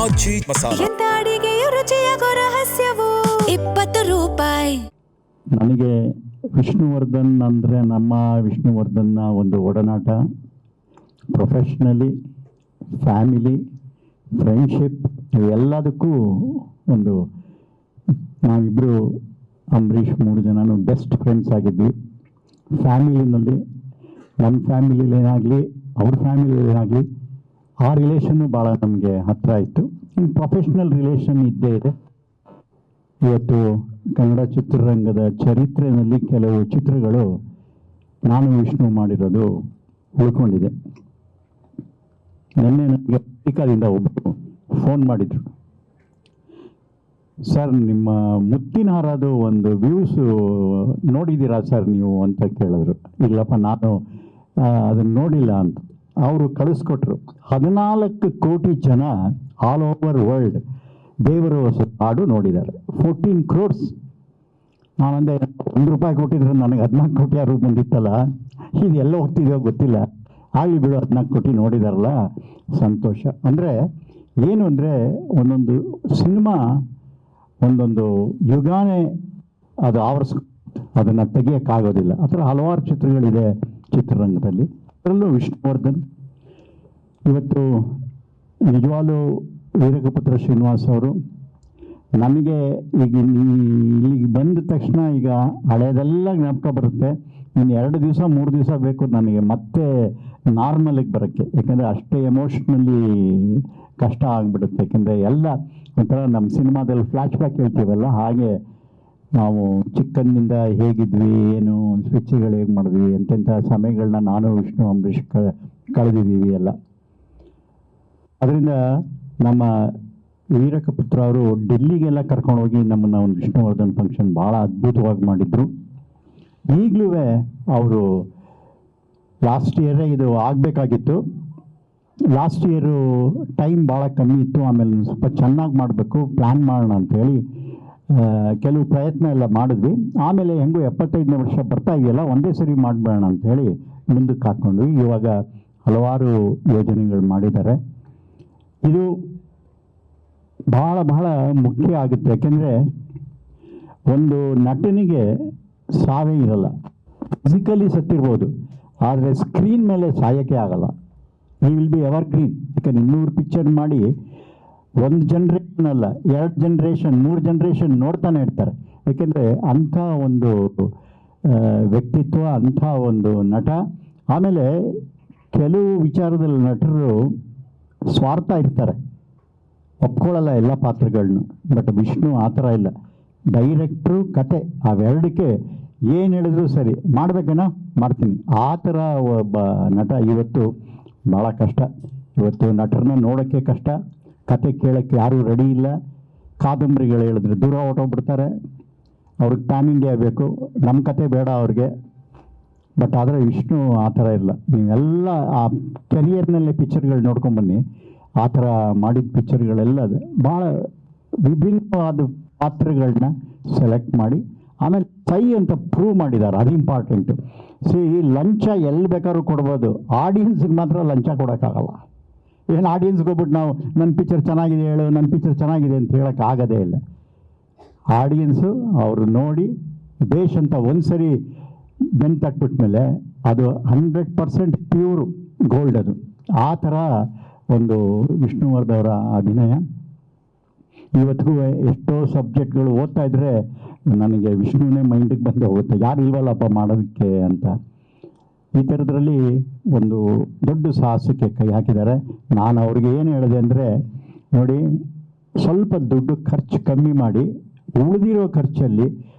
ಆಚಿ ಮಸಾಲ. ಎಂತ ಅಡಿಗೆಯ ರುಚಿಯಾಗೋ ರಹಸ್ಯವು 20 ರೂಪಾಯಿ. ನನಗೆ ವಿಷ್ಣುವರ್ಧನ್ ಅಂದರೆ ನಮ್ಮ ವಿಷ್ಣುವರ್ಧನ್ನ ಒಂದು ಒಡನಾಟ, ಪ್ರೊಫೆಷ್ನಲಿ, ಫ್ಯಾಮಿಲಿ, ಫ್ರೆಂಡ್ಶಿಪ್ ಇವೆಲ್ಲದಕ್ಕೂ ಒಂದು ನಾವಿಬ್ಬರು ಅಂಬರೀಷ್ 3 ಜನನೂ ಬೆಸ್ಟ್ ಫ್ರೆಂಡ್ಸ್ ಆಗಿದ್ವಿ. ಫ್ಯಾಮಿಲಿನಲ್ಲಿ ನನ್ನ ಫ್ಯಾಮಿಲಿಲಿ ಏನಾಗಲಿ ಅವ್ರ ಫ್ಯಾಮಿಲಿಲಿ ಏನಾಗಲಿ ಆ ರಿಲೇಷನ್ನು ಭಾಳ ನಮಗೆ ಹತ್ತಿರ ಇತ್ತು. ಪ್ರೊಫೆಷ್ನಲ್ ರಿಲೇಷನ್ ಇದ್ದೇ ಇದೆ. ಇವತ್ತು ಕನ್ನಡ ಚಿತ್ರರಂಗದ ಚರಿತ್ರೆಯಲ್ಲಿ ಕೆಲವು ಚಿತ್ರಗಳು ನಾನು ವಿಷ್ಣು ಮಾಡಿರೋದು ಉಳ್ಕೊಂಡಿದೆ. ನಿನ್ನೆ ನನಗೆ ಅಮೆರಿಕಾದಿಂದ ಒಬ್ಬರು ಫೋನ್ ಮಾಡಿದರು, ಸರ್ ನಿಮ್ಮ ಮುತ್ತಿನ ಹಾರದು ಒಂದು ವ್ಯೂಸು ನೋಡಿದ್ದೀರಾ ಸರ್ ನೀವು ಅಂತ ಕೇಳಿದ್ರು. ಇಲ್ಲಪ್ಪ ನಾನು ಅದನ್ನು ನೋಡಿಲ್ಲ ಅಂತ. ಅವರು ಕಳಿಸ್ಕೊಟ್ರು. 14 ಕೋಟಿ ಜನ ಆಲ್ ಓವರ್ ವರ್ಲ್ಡ್ ದೇವರು ಹಾಡು ನೋಡಿದ್ದಾರೆ. 14 crores. ನಾನಂದೆ ₹1 ಕೊಟ್ಟಿದ್ರೆ ನನಗೆ 14 ಕೋಟಿ ಯಾರು ಬಂದಿತ್ತಲ್ಲ, ಇದು ಎಲ್ಲ ಹೋಗ್ತಿದೆಯೋ ಗೊತ್ತಿಲ್ಲ. ಆಗಲಿ ಬಿಡು, 14 ಕೋಟಿ ನೋಡಿದಾರಲ್ಲ, ಸಂತೋಷ. ಅಂದರೆ ಏನು ಅಂದರೆ ಒಂದೊಂದು ಸಿನಿಮಾ ಒಂದೊಂದು ಯುಗಾನೇ ಅದು ಅದನ್ನು ತೆಗಿಯೋಕ್ಕಾಗೋದಿಲ್ಲ. ಆ ಥರ ಹಲವಾರು ಚಿತ್ರಗಳಿದೆ ಚಿತ್ರರಂಗದಲ್ಲಿ. ಅದರಲ್ಲೂ ವಿಷ್ಣುವರ್ಧನ್ ಇವತ್ತು ನಿಜವಾಗ್ಲೂ ವೀರಕಪುತ್ರ ಶ್ರೀನಿವಾಸ್ ಅವರು ನನಗೆ ಈಗ ಇಲ್ಲಿಗೆ ಬಂದ ತಕ್ಷಣ ಈಗ ಹಳೆಯದೆಲ್ಲ ಜ್ಞಾಪಕ ಬರುತ್ತೆ. ಇನ್ನು 2 ದಿವಸ 3 ದಿವಸ ಬೇಕು ನನಗೆ ಮತ್ತೆ ನಾರ್ಮಲಿಗೆ ಬರೋಕ್ಕೆ. ಯಾಕೆಂದರೆ ಅಷ್ಟೇ ಎಮೋಷ್ನಲಿ ಕಷ್ಟ ಆಗಿಬಿಡುತ್ತೆ. ಯಾಕೆಂದರೆ ಎಲ್ಲ ಒಂಥರ ನಮ್ಮ ಸಿನಿಮಾದಲ್ಲಿ ಫ್ಲ್ಯಾಶ್ ಬ್ಯಾಕ್ ಹೇಳ್ತೀವಲ್ಲ, ಹಾಗೆ ನಾವು ಚಿಕ್ಕಂದಿನಿಂದ ಹೇಗಿದ್ವಿ, ಏನು ಸ್ವಿಚ್ಗಳು ಹೇಗೆ ಮಾಡಿದ್ವಿ, ಎಂತೆಂಥ ಸಮಯಗಳನ್ನ ನಾನು ವಿಷ್ಣು ಅಂಬರೀಷ್ ಕಳೆದಿದ್ದೀವಿ ಎಲ್ಲ. ಅದರಿಂದ ನಮ್ಮ ವೀರಕಪುತ್ರ ಅವರು ಡೆಲ್ಲಿಗೆಲ್ಲ ಕರ್ಕೊಂಡೋಗಿ ನಮ್ಮನ್ನು ಒಂದು ವಿಷ್ಣುವರ್ಧನ್ ಫಂಕ್ಷನ್ ಭಾಳ ಅದ್ಭುತವಾಗಿ ಮಾಡಿದರು. ಈಗಲೂ ಅವರು ಲಾಸ್ಟ್ ಇಯರೇ ಇದು ಆಗಬೇಕಾಗಿತ್ತು. ಲಾಸ್ಟ್ ಇಯರು ಟೈಮ್ ಭಾಳ ಕಮ್ಮಿ ಇತ್ತು. ಆಮೇಲೆ ಸ್ವಲ್ಪ ಚೆನ್ನಾಗಿ ಮಾಡಬೇಕು, ಪ್ಲ್ಯಾನ್ ಮಾಡೋಣ ಅಂಥೇಳಿ ಕೆಲವು ಪ್ರಯತ್ನ ಎಲ್ಲ ಮಾಡಿದ್ವಿ. ಆಮೇಲೆ ಹೆಂಗೂ 75ನೇ ವರ್ಷ ಬರ್ತಾ ಇದೆಯಲ್ಲ, ಒಂದೇ ಸರಿ ಮಾಡಬೇಡ ಅಂಥೇಳಿ ಮುಂದಕ್ಕೆ ಹಾಕ್ಕೊಂಡ್ವಿ. ಇವಾಗ ಹಲವಾರು ಯೋಜನೆಗಳು ಮಾಡಿದ್ದಾರೆ. ಇದು ಬಹಳ ಬಹಳ ಮುಖ್ಯ ಆಗುತ್ತೆ. ಯಾಕೆಂದರೆ ಒಂದು ನಟನಿಗೆ ಸಾವೇ ಇರಲ್ಲ. ಫಿಸಿಕಲಿ ಸತ್ತಿರ್ಬೋದು, ಆದರೆ ಸ್ಕ್ರೀನ್ ಮೇಲೆ ಸಾಯೋಕ್ಕೆ ಆಗಲ್ಲ. ಈ ವಿಲ್ ಬಿ ಎವರ್ ಗ್ರೀನ್. ಯಾಕಂದ್ರೆ 200 ಪಿಕ್ಚರ್ ಮಾಡಿ 1 ಜನ್ರೇಷನ್ ಅಲ್ಲ, 2 ಜನ್ರೇಷನ್ 3 ಜನ್ರೇಷನ್ ನೋಡ್ತಾನೆ ಇರ್ತಾರೆ. ಯಾಕೆಂದರೆ ಅಂಥ ಒಂದು ವ್ಯಕ್ತಿತ್ವ, ಅಂಥ ಒಂದು ನಟ. ಆಮೇಲೆ ಕೆಲವು ವಿಚಾರದಲ್ಲಿ ನಟರು ಸ್ವಾರ್ಥ ಇರ್ತಾರೆ, ಒಪ್ಕೊಳ್ಳಲ್ಲ ಎಲ್ಲ ಪಾತ್ರಗಳನ್ನೂ. ಬಟ್ ವಿಷ್ಣು ಆ ಥರ ಇಲ್ಲ. ಡೈರೆಕ್ಟ್ರು, ಕತೆ, ಅವೆರಡಕ್ಕೆ ಏನು ಹೇಳಿದ್ರು ಸರಿ, ಮಾಡಬೇಕೇನೋ ಮಾಡ್ತೀನಿ, ಆ ಥರ ಒಬ್ಬ ನಟ. ಇವತ್ತು ಭಾಳ ಕಷ್ಟ. ಇವತ್ತು ನಟರನ್ನ ನೋಡೋಕ್ಕೆ ಕಷ್ಟ, ಕತೆ ಕೇಳೋಕ್ಕೆ ಯಾರೂ ರೆಡಿ ಇಲ್ಲ. ಕಾದಂಬರಿಗಳು ಹೇಳಿದ್ರೆ ದೂರ ಹೊಟ್ಟೋಗ್ಬಿಡ್ತಾರೆ. ಅವ್ರಿಗೆ ಪ್ಯಾನ್ ಇಂಡಿಯಾ ಬೇಕು, ನಮ್ಮ ಕತೆ ಬೇಡ ಅವ್ರಿಗೆ. ಬಟ್ ಆದರೆ ವಿಷ್ಣು ಆ ಥರ ಇಲ್ಲ. ನೀವೆಲ್ಲ ಆ ಕೆರಿಯರ್ನಲ್ಲೇ ಪಿಕ್ಚರ್ಗಳು ನೋಡ್ಕೊಂಬನ್ನಿ, ಆ ಥರ ಮಾಡಿದ ಪಿಕ್ಚರ್ಗಳೆಲ್ಲ ಭಾಳ ವಿಭಿನ್ನವಾದ ಪಾತ್ರಗಳನ್ನ ಸೆಲೆಕ್ಟ್ ಮಾಡಿ ಆಮೇಲೆ ಸೈ ಅಂತ ಪ್ರೂವ್ ಮಾಡಿದ್ದಾರೆ. ಅದು ಇಂಪಾರ್ಟೆಂಟು. ಲಂಚ ಎಲ್ಲಿ ಬೇಕಾದ್ರೂ ಕೊಡ್ಬೋದು, ಆಡಿಯನ್ಸ್ಗೆ ಮಾತ್ರ ಲಂಚ ಕೊಡೋಕ್ಕಾಗಲ್ಲ. ಏನು ಆಡಿಯನ್ಸ್ಗೆ ಹೋಗ್ಬಿಟ್ಟು ನಾವು ನನ್ನ ಪಿಕ್ಚರ್ ಚೆನ್ನಾಗಿದೆ ಹೇಳು, ನನ್ನ ಪಿಕ್ಚರ್ ಚೆನ್ನಾಗಿದೆ ಅಂತ ಹೇಳೋಕ್ಕಾಗೋದೇ ಇಲ್ಲ. ಆಡಿಯನ್ಸು ಅವರು ನೋಡಿ ಬೇಷ್ ಅಂತ ಒಂದು ಸರಿ ಬೆನ್ನು ತಟ್ಬಿಟ್ಮೇಲೆ ಅದು 100% ಪ್ಯೂರ್ ಗೋಲ್ಡ್. ಅದು ಆ ಥರ ಒಂದು ವಿಷ್ಣುವರ್ಧನ್ ಅವರ ಅಭಿನಯ. ಇವತ್ತಿಗೂ ಎಷ್ಟೋ ಸಬ್ಜೆಕ್ಟ್ಗಳು ಓದ್ತಾ ಇದ್ದರೆ ನನಗೆ ವಿಷ್ಣುವೇ ಮೈಂಡಿಗೆ ಬಂದು ಹೋಗುತ್ತೆ, ಯಾರು ಇಲ್ವಲ್ಲಪ್ಪ ಮಾಡೋದಕ್ಕೆ ಅಂತ. ಈ ಥರದ್ರಲ್ಲಿ ಒಂದು ದೊಡ್ಡ ಸಾಹಸಕ್ಕೆ ಕೈ ಹಾಕಿದ್ದಾರೆ. ನಾನು ಅವ್ರಿಗೆ ಏನು ಹೇಳಿದೆ ಅಂದರೆ, ನೋಡಿ ಸ್ವಲ್ಪ ದುಡ್ಡು ಖರ್ಚು ಕಮ್ಮಿ ಮಾಡಿ ಉಳಿದಿರೋ ಖರ್ಚಲ್ಲಿ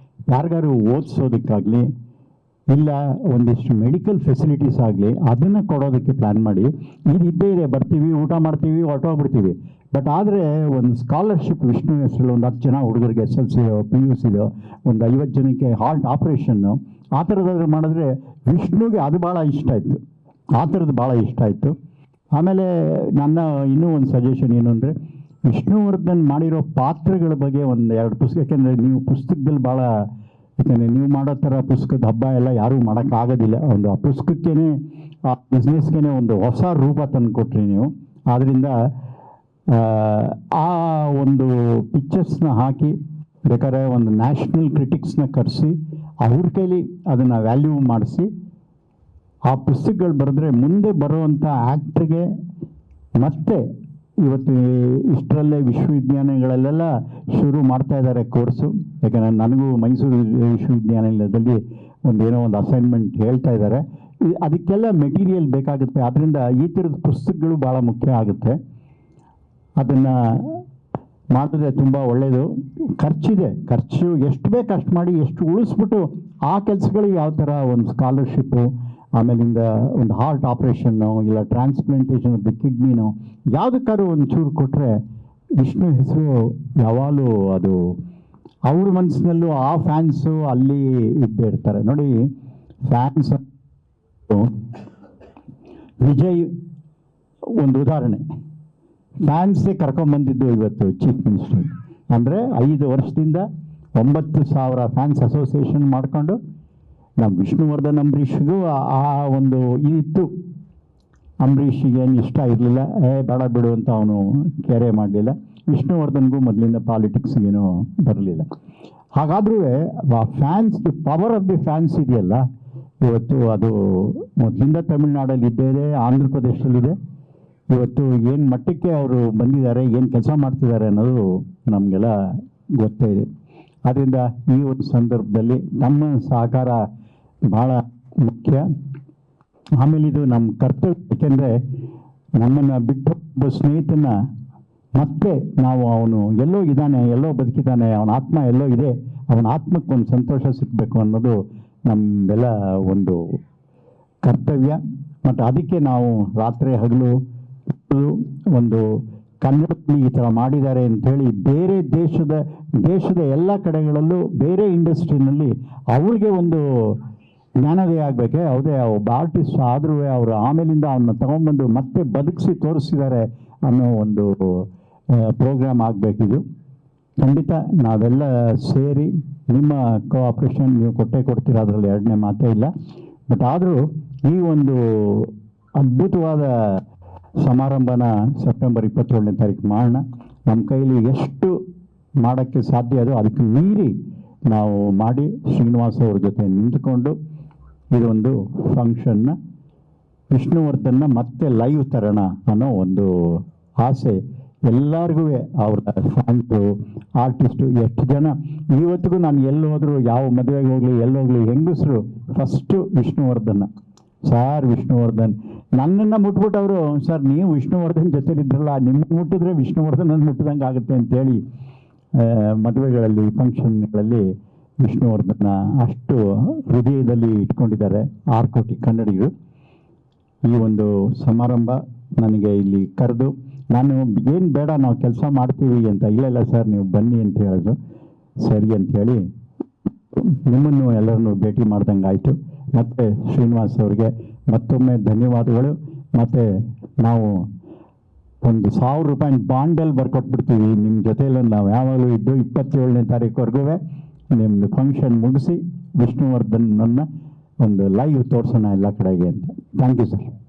ಯಾರಿಗಾರು ಓದಿಸೋದಕ್ಕಾಗಲಿ ಇಲ್ಲ ಒಂದಿಷ್ಟು ಮೆಡಿಕಲ್ ಫೆಸಿಲಿಟೀಸ್ ಆಗಲಿ ಅದನ್ನು ಕೊಡೋದಕ್ಕೆ ಪ್ಲ್ಯಾನ್ ಮಾಡಿ. ಇದು ಇದ್ದೇ ಇದೆ, ಬರ್ತೀವಿ, ಊಟ ಮಾಡ್ತೀವಿ, ಹೊರಟೋಗ್ಬಿಡ್ತೀವಿ. ಬಟ್ ಆದರೆ ಒಂದು ಸ್ಕಾಲರ್ಶಿಪ್ ವಿಷ್ಣು ಹೆಸರಲ್ಲಿ ಒಂದು 10 ಜನ ಹುಡುಗರಿಗೆ SLC PUC ಒಂದು 50 ಜನಕ್ಕೆ ಹಾರ್ಟ್ ಆಪ್ರೇಷನ್ನು ಆ ಥರದಾದ್ರೆ ಮಾಡಿದ್ರೆ ವಿಷ್ಣುಗೆ ಅದು ಭಾಳ ಇಷ್ಟ ಆಯಿತು. ಆ ಥರದ್ದು ಭಾಳ ಇಷ್ಟ ಆಯಿತು. ಆಮೇಲೆ ನನ್ನ ಇನ್ನೂ ಒಂದು ಸಜೆಷನ್ ಏನು ಅಂದರೆ, ವಿಷ್ಣುವರ್ಧನ್ ಮಾಡಿರೋ ಪಾತ್ರಗಳ ಬಗ್ಗೆ 1-2 ಪುಸ್ತಕ, ಯಾಕೆಂದರೆ ನೀವು ಪುಸ್ತಕದಲ್ಲಿ ಭಾಳ, ಯಾಕೆಂದರೆ ನೀವು ಮಾಡೋ ಥರ ಪುಸ್ತಕದ ಹಬ್ಬ ಎಲ್ಲ ಯಾರೂ ಮಾಡೋಕ್ಕಾಗೋದಿಲ್ಲ. ಒಂದು ಆ ಪುಸ್ತಕಕ್ಕೇ, ಆ ಬಿಸ್ನೆಸ್ಗೆ ಒಂದು ಹೊಸ ರೂಪ ತಂದು ಕೊಟ್ರಿ ನೀವು. ಆದ್ದರಿಂದ ಆ ಒಂದು ಪಿಕ್ಚರ್ಸ್ನ ಹಾಕಿ ಬೇಕಾದ್ರೆ ಒಂದು ನ್ಯಾಷನಲ್ ಕ್ರಿಟಿಕ್ಸ್ನ ಕರೆಸಿ ಅವ್ರ ಕೈಲಿ ಅದನ್ನು ವ್ಯಾಲ್ಯೂ ಮಾಡಿಸಿ ಆ ಪುಸ್ತಕಗಳು ಬರೆದ್ರೆ ಮುಂದೆ ಬರುವಂಥ ಆ್ಯಕ್ಟ್ರಿಗೆ ಮತ್ತೆ ಇವತ್ತು ಇಷ್ಟರಲ್ಲೇ ವಿಶ್ವವಿದ್ಯಾನಿಲಯಗಳಲ್ಲೆಲ್ಲ ಶುರು ಮಾಡ್ತಾ ಇದ್ದಾರೆ ಕೋರ್ಸು. ಯಾಕಂದರೆ ನನಗೂ ಮೈಸೂರು ವಿಶ್ವವಿದ್ಯಾನಿಲಯದಲ್ಲಿ ಏನೋ ಒಂದು ಅಸೈನ್ಮೆಂಟ್ ಹೇಳ್ತಾ ಇದ್ದಾರೆ. ಅದಕ್ಕೆಲ್ಲ ಮೆಟೀರಿಯಲ್ ಬೇಕಾಗುತ್ತೆ. ಆದ್ದರಿಂದ ಈ ಥರದ ಪುಸ್ತಕಗಳು ಭಾಳ ಮುಖ್ಯ ಆಗುತ್ತೆ. ಅದನ್ನು ಮಾಡಿದ್ರೆ ತುಂಬ ಒಳ್ಳೆಯದು. ಖರ್ಚಿದೆ, ಖರ್ಚು ಎಷ್ಟು ಬೇಕು ಅಷ್ಟು ಮಾಡಿ, ಎಷ್ಟು ಉಳಿಸ್ಬಿಟ್ಟು ಆ ಕೆಲಸಗಳಿಗೆ ಯಾವ ಥರ ಒಂದು ಸ್ಕಾಲರ್ಶಿಪ್ಪು, ಆಮೇಲಿಂದ ಒಂದು ಹಾರ್ಟ್ ಆಪ್ರೇಷನ್ನು ಇಲ್ಲ ಟ್ರಾನ್ಸ್ಪ್ಲಾಂಟೇಷನ್ ಆಫ್ ದ ಕಿಡ್ನಿನೋ ಯಾವುದಕ್ಕಾದ್ರೂ ಒಂಚೂರು ಕೊಟ್ಟರೆ ವಿಷ್ಣು ಹೆಸರು ಯಾವಾಗಲೂ ಅದು ಅವ್ರ ಮನಸ್ಸಿನಲ್ಲೂ ಆ ಫ್ಯಾನ್ಸು ಅಲ್ಲಿ ಇದ್ದೇ ಇರ್ತಾರೆ. ನೋಡಿ, ಫ್ಯಾನ್ಸ್ ವಿಜಯ್ ಒಂದು ಉದಾಹರಣೆ. ಫ್ಯಾನ್ಸೇ ಕರ್ಕೊಂಬಂದಿದ್ದು ಇವತ್ತು ಚೀಫ್ ಮಿನಿಸ್ಟರ್. ಅಂದರೆ 5 ವರ್ಷದಿಂದ 9,000 ಫ್ಯಾನ್ಸ್ ಅಸೋಸಿಯೇಷನ್ ಮಾಡಿಕೊಂಡು ನಮ್ಮ ವಿಷ್ಣುವರ್ಧನ್ ಅಂಬರೀಷ್ಗೂ ಆ ಒಂದು ಇದಿತ್ತು. ಅಂಬರೀಷಿಗೆ ಏನು ಇಷ್ಟ ಇರಲಿಲ್ಲ, ಬೇಡ ಬಿಡು ಅಂತ ಅವನು ಕೇರೆ ಮಾಡಲಿಲ್ಲ. ವಿಷ್ಣುವರ್ಧನ್ಗೂ ಮೊದಲಿಂದ ಪಾಲಿಟಿಕ್ಸ್ಗೇನೂ ಬರಲಿಲ್ಲ. ಹಾಗಾದ್ರೂ ಆ fans, power of the fans ಇದೆಯಲ್ಲ ಇವತ್ತು, ಅದು ಮೊದಲಿಂದ ತಮಿಳ್ನಾಡಲ್ಲಿ ಇದ್ದೇ, ಆಂಧ್ರ ಪ್ರದೇಶದಲ್ಲಿದೆ. ಇವತ್ತು ಏನು ಮಟ್ಟಕ್ಕೆ ಅವರು ಬಂದಿದ್ದಾರೆ, ಏನು ಕೆಲಸ ಮಾಡ್ತಿದ್ದಾರೆ ಅನ್ನೋದು ನಮಗೆಲ್ಲ ಗೊತ್ತೇ ಇದೆ. ಆದ್ದರಿಂದ ಈ ಒಂದು ಸಂದರ್ಭದಲ್ಲಿ ನಮ್ಮ ಸಹಕಾರ ಭಾಳ ಮುಖ್ಯ. ಆಮೇಲೆ ಇದು ನಮ್ಮ ಕರ್ತವ್ಯ. ಏಕೆಂದರೆ ನಮ್ಮನ್ನು ಬಿಟ್ಟು ಒಬ್ಬ ಸ್ನೇಹಿತನ ಮತ್ತೆ ನಾವು ಅವನು ಎಲ್ಲೋ ಇದ್ದಾನೆ, ಎಲ್ಲೋ ಬದುಕಿದ್ದಾನೆ, ಅವನ ಆತ್ಮ ಎಲ್ಲೋ ಇದೆ, ಅವನ ಆತ್ಮಕ್ಕೊಂದು ಸಂತೋಷ ಸಿಗಬೇಕು ಅನ್ನೋದು ನಮ್ಮೆಲ್ಲ ಒಂದು ಕರ್ತವ್ಯ. ಮತ್ತು ಅದಕ್ಕೆ ನಾವು ರಾತ್ರಿ ಹಗಲು ಒಂದು ಕನ್ನಡದಲ್ಲಿ ಈ ಥರ ಮಾಡಿದ್ದಾರೆ ಅಂಥೇಳಿ ಬೇರೆ ದೇಶದ ಎಲ್ಲ ಕಡೆಗಳಲ್ಲೂ ಬೇರೆ ಇಂಡಸ್ಟ್ರಿನಲ್ಲಿ ಅವ್ರಿಗೆ ಒಂದು ಜ್ಞಾನೋದಯ ಆಗಬೇಕೆ. ಹೌದೇ, ಒಬ್ಬ ಆರ್ಟಿಸ್ಟ್ ಆದರೂ ಅವರು ಆಮೇಲಿಂದ ಅವನ್ನ ತಗೊಂಡ್ಬಂದು ಮತ್ತೆ ಬದುಕಿಸಿ ತೋರಿಸಿದ್ದಾರೆ ಅನ್ನೋ ಒಂದು ಪ್ರೋಗ್ರಾಮ್ ಆಗಬೇಕಿದು. ಖಂಡಿತ ನಾವೆಲ್ಲ ಸೇರಿ ನಿಮ್ಮ ಕೋಆಪ್ರೇಷನ್ ನೀವು ಕೊಡ್ತೀರ, ಅದರಲ್ಲಿ ಎರಡನೇ ಮಾತೇ ಇಲ್ಲ. ಬಟ್ ಆದರೂ ಈ ಒಂದು ಅದ್ಭುತವಾದ ಸಮಾರಂಭನ ಸೆಪ್ಟೆಂಬರ್ 27ನೇ ತಾರೀಕು ಮಾಡೋಣ. ನಮ್ಮ ಕೈಲಿ ಎಷ್ಟು ಮಾಡೋಕ್ಕೆ ಸಾಧ್ಯ ಅದೋ ಅದಕ್ಕೆ ಮೀರಿ ನಾವು ಮಾಡಿ ಶ್ರೀನಿವಾಸ್ ಅವ್ರ ಜೊತೆ ನಿಂತುಕೊಂಡು ಇದೊಂದು ಫಂಕ್ಷನ್ನ ವಿಷ್ಣುವರ್ಧನ್ನ ಮತ್ತೆ ಲೈವ್ ತರೋಣ ಅನ್ನೋ ಒಂದು ಆಸೆ ಎಲ್ಲರಿಗೂ. ಅವ್ರ ಫ್ಯಾನ್ಸು, ಆರ್ಟಿಸ್ಟು, ಎಷ್ಟು ಜನ ಇವತ್ತಿಗೂ ನಾನು ಎಲ್ಲಿ ಹೋದ್ರು, ಯಾವ ಮದುವೆಗೆ ಹೋಗಲಿ ಎಲ್ಲೋಗ್ಲಿ, ಹೆಂಗಸರು ಫಸ್ಟು ವಿಷ್ಣುವರ್ಧನ್ನ, ಸಾರ್ ವಿಷ್ಣುವರ್ಧನ್. ನನ್ನನ್ನು ಮುಟ್ಬಿಟ್ಟವರು, ಸರ್ ನೀವು ವಿಷ್ಣುವರ್ಧನ್ ಜೊತೆಲಿದ್ರಲ್ಲ, ನಿಮ್ಮನ್ನು ಮುಟ್ಟಿದ್ರೆ ವಿಷ್ಣುವರ್ಧನನ್ನು ಮುಟ್ಟಿದಂಗೆ ಆಗುತ್ತೆ ಅಂತೇಳಿ ಮದುವೆಗಳಲ್ಲಿ, ಫಂಕ್ಷನ್ಗಳಲ್ಲಿ ವಿಷ್ಣುವರ್ಧನ ಅಷ್ಟು ಹೃದಯದಲ್ಲಿ ಇಟ್ಕೊಂಡಿದ್ದಾರೆ 6 ಕೋಟಿ ಕನ್ನಡಿಗರು. ಈ ಒಂದು ಸಮಾರಂಭ ನನಗೆ ಇಲ್ಲಿ ಕರೆದು, ನಾನು ಏನು ಬೇಡ ನಾವು ಕೆಲಸ ಮಾಡ್ತೀವಿ ಅಂತ, ಇಲ್ಲ ಸರ್ ನೀವು ಬನ್ನಿ ಅಂತ ಹೇಳಿದ್ರು. ಸರಿ ಅಂಥೇಳಿ ನಿಮ್ಮನ್ನು ಎಲ್ಲರನ್ನು ಭೇಟಿ ಮಾಡ್ದಂಗೆ ಆಯಿತು. ಮತ್ತು ಶ್ರೀನಿವಾಸ್ ಅವ್ರಿಗೆ ಮತ್ತೊಮ್ಮೆ ಧನ್ಯವಾದಗಳು. ಮತ್ತು ನಾವು ಒಂದು 1,000 ರೂಪಾಯಿ ಬಾಂಡಲ್ಲಿ ಬರ್ಕೊಟ್ಬಿಡ್ತೀವಿ ನಿಮ್ಮ ಜೊತೆಯಲ್ಲಿ. ನಾವು ಯಾವಾಗಲೂ ಇದ್ದು 27ನೇ ತಾರೀಕುವರೆಗೂ ನಿಮ್ಮದು ಫಂಕ್ಷನ್ ಮುಗಿಸಿ ವಿಷ್ಣುವರ್ಧನನ್ನು ಒಂದು ಲೈವ್ ತೋರಿಸೋಣ ಎಲ್ಲ ಕಡೆಗೆ ಅಂತ. Thank you sir.